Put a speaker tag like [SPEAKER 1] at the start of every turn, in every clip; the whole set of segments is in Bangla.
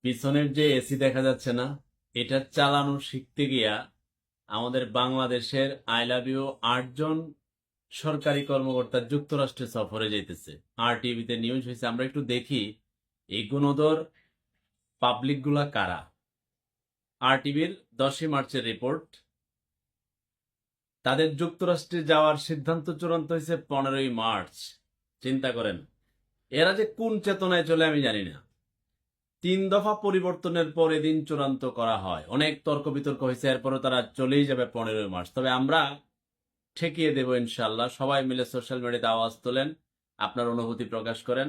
[SPEAKER 1] পিছনের যে এসি দেখা যাচ্ছে না, এটা চালানো শিখতে গিয়া আমাদের বাংলাদেশের আই লাভ ইউ 8 জন সরকারি কর্মকর্তা যুক্তরাষ্ট্রে সফরে যাইতেছে। আর টিভিতে নিউজ হয়েছে, আমরা একটু দেখি এই গুণোদর পাবলিক গুলা কারা। আর টিভির 10ই মার্চের রিপোর্ট। তাদের যুক্তরাষ্ট্রে যাওয়ার সিদ্ধান্ত চূড়ান্ত হয়েছে 15ই মার্চ। চিন্তা করেন, এরা যে কোন চেতনায় চলে আমি জানি না। 3 দফা পরিবর্তনের পর এদিন চূড়ান্ত করা হয়, অনেক তর্ক বিতর্ক হয়েছে, এরপরও তারা চলেই যাবে 15ই মার্চ। তবে আমরা ঠেকিয়ে দেব ইনশাল্লাহ। সবাই মিলে সোশ্যাল মিডিয়াতে আওয়াজ তোলেন, আপনার অনুভূতি প্রকাশ করেন।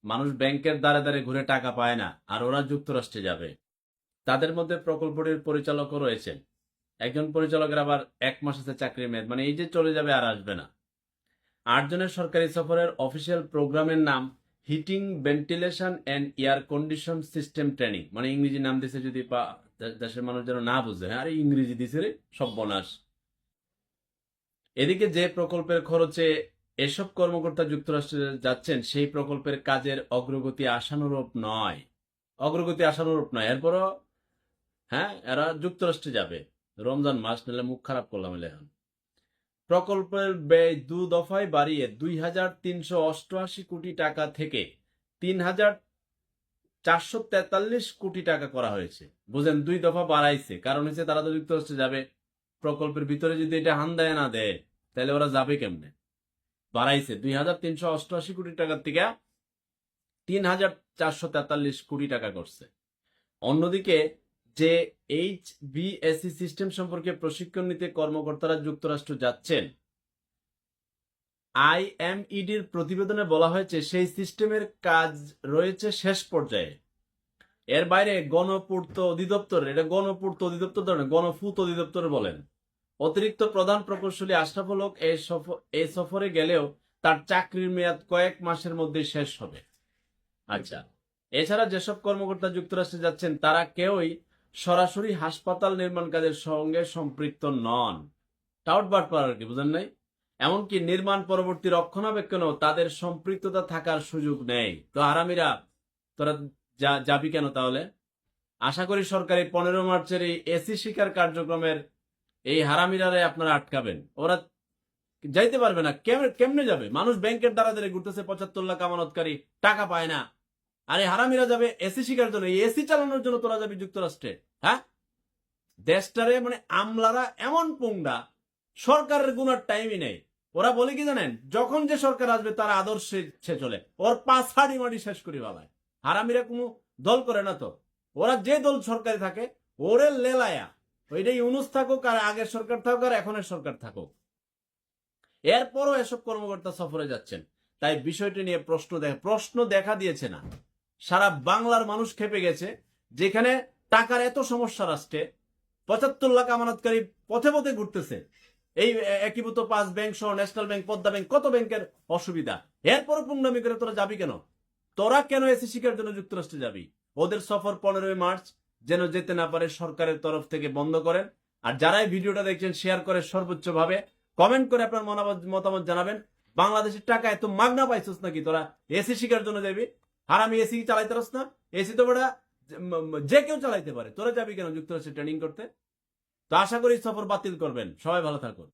[SPEAKER 1] মানুষ ব্যাংকের দ্বারে দ্বারে ঘুরে টাকা পায় না, আর ওরা যুক্তরাষ্ট্রে যাবে। তাদের মধ্যে প্রকল্পটির পরিচালকও রয়েছেন। একজন পরিচালকের আবার 1 মাস আছে চাকরির মেয়াদ, মানে এই যে চলে যাবে আর আসবে না। 8 জনের সরকারি সফরের অফিসিয়াল প্রোগ্রামের নাম heating, ventilation and air condition system training. মানে ইংরেজি নাম দিছে, যদি দেশের মানুষ যেন না বুঝে, আরে ইংরেজি দিছে রে, সব বনাস। এদিকে যে প্রকল্পের খরচে এসব কর্মকর্তা যুক্তরাষ্ট্রে যাচ্ছেন, সেই প্রকল্পের কাজের অগ্রগতি আশানুরূপ নয়। এরপরও হ্যাঁ, এরা যুক্তরাষ্ট্রে যাবে। রমজান মাস নিলে মুখ খারাপ করলাম এখন। প্রকল্পের ব্যয় 2 দফায় বাড়িয়ে 2,388 কোটি টাকা থেকে 3,443 কোটি টাকা করা হয়েছে। বুঝেন, 2 দফা বাড়াইছে, কারণ হচ্ছে তারা তো যুক্তরাষ্ট্রে যাবে। প্রকল্পের ভিতরে যদি এটা হান্দায় না দেয়, তাহলে ওরা যাবে কেমনে? বাড়াইছে 2,388 কোটি টাকার থেকে 3,443 কোটি টাকা করছে। অন্যদিকে যে HVAC সিস্টেম সম্পর্কে প্রশিক্ষণ নিতে কর্মকর্তারা যুক্তরাষ্ট্র যাচ্ছেন, IMEDর প্রতিবেদনে বলা হয়েছে সেই সিস্টেমের কাজ রয়েছে শেষ পর্যায়ে। এর বাইরে গণপূর্ত অধিদপ্তর, এটা গণপূর্ত অধিদপ্তর ধরেন, গণপূর্ত অধিদপ্তর বলেন, অতিরিক্ত প্রধান প্রকৌশলী আশরাফুল হক এই সফরে গেলেও তার চাকরির মেয়াদ কয়েক মাসের মধ্যে শেষ হবে। আচ্ছা, এছাড়া যেসব কর্মকর্তা যুক্তরাষ্ট্রে যাচ্ছেন তারা কেউই সরাসরি হাসপাতাল নির্মাণ কাজের সঙ্গে সম্পৃক্ত নন। টাউটবাট পার কি, বুঝেন নাই? এমনকি নির্মাণ পরবর্তী রক্ষণাবেক্ষণেও তাদের সম্পৃক্ততা থাকার সুযোগ নেই। তো আরামিরা, তোরা যাবি কেন তাহলে? আশা করি সরকারি 15 মার্চের এই এসি শিকার কার্যক্রমের এই হারামিরারে আপনারা আটকাবেন। ওরা যাইতে পারবে না। কেমনে যাবে? মানুষ ব্যাংকের দ্বারা দ্বারা ঘুরতেছে, 75 লাখ আমানতকারী, টাকা পায় না। আরে হারামিরা যাবে এসি শিকার জন্য, এসি চালানোর জন্য তোরা যাবি যুক্তরাষ্ট্রে? হ্যাঁ, দেশটারে মানে আমলারা এমন পুংডা, সরকারের গুনার টাইমই নেই। ওরা বলে কি জানেন, যখন যে সরকার আসবে তার আদর্শে চলে, ওর পাঁচ হাড়ি মাড়ি শেষ করি বাবায়। হারামিরা কোনো দল করে না তো, ওরা যে দল সরকারে থাকে ওরে লেলায়া, ওইটাই ইউনুস থাকুক আর আগের সরকার থাকুক আর এখনের সরকার থাকুক, এরপরও এসব কর্মকর্তা সফরে যাচ্ছেন। তাই বিষয়টি নিয়ে প্রশ্ন দেখা দিয়েছে না, সারা বাংলার মানুষ খেপে গেছে। যেখানে টাকার এত সমস্যা রাষ্ট্রে, 75 লাখ আমানতকারী পথে পথে ঘুরতেছে, এই একীভূত 5 ব্যাংক সহ ন্যাশনাল ব্যাংক, পদ্মা ব্যাংক, কত ব্যাংকের অসুবিধা, এরপরও পুঙ্গামি করে তোরা যাবি কেন? তোরা কেন এসি শিকার জন্য যুক্তরাষ্ট্রে যাবি? ওদের সফর 15ই মার্চ যেন যেতে না পারে সরকারের তরফ থেকে বন্ধ করেন। আর যারা এই ভিডিওটা দেখছেন শেয়ার করে সর্বোচ্চ ভাবে, কমেন্ট করে আপনার মতামত জানাবেন। বাংলাদেশের টাকা এত মাগনা পাইছস নাকি তোরা এসি শিকার জন্য যাবি? আর আমি এসি চালাইতে পারস না? এসি তো বড় যে কেউ চালাইতে পারে, তোরা যাবি কেন যুক্তরাষ্ট্রে ট্রেনিং করতে? তো আশা করি সফর বাতিল করবেন। সবাই ভালো থাকুন।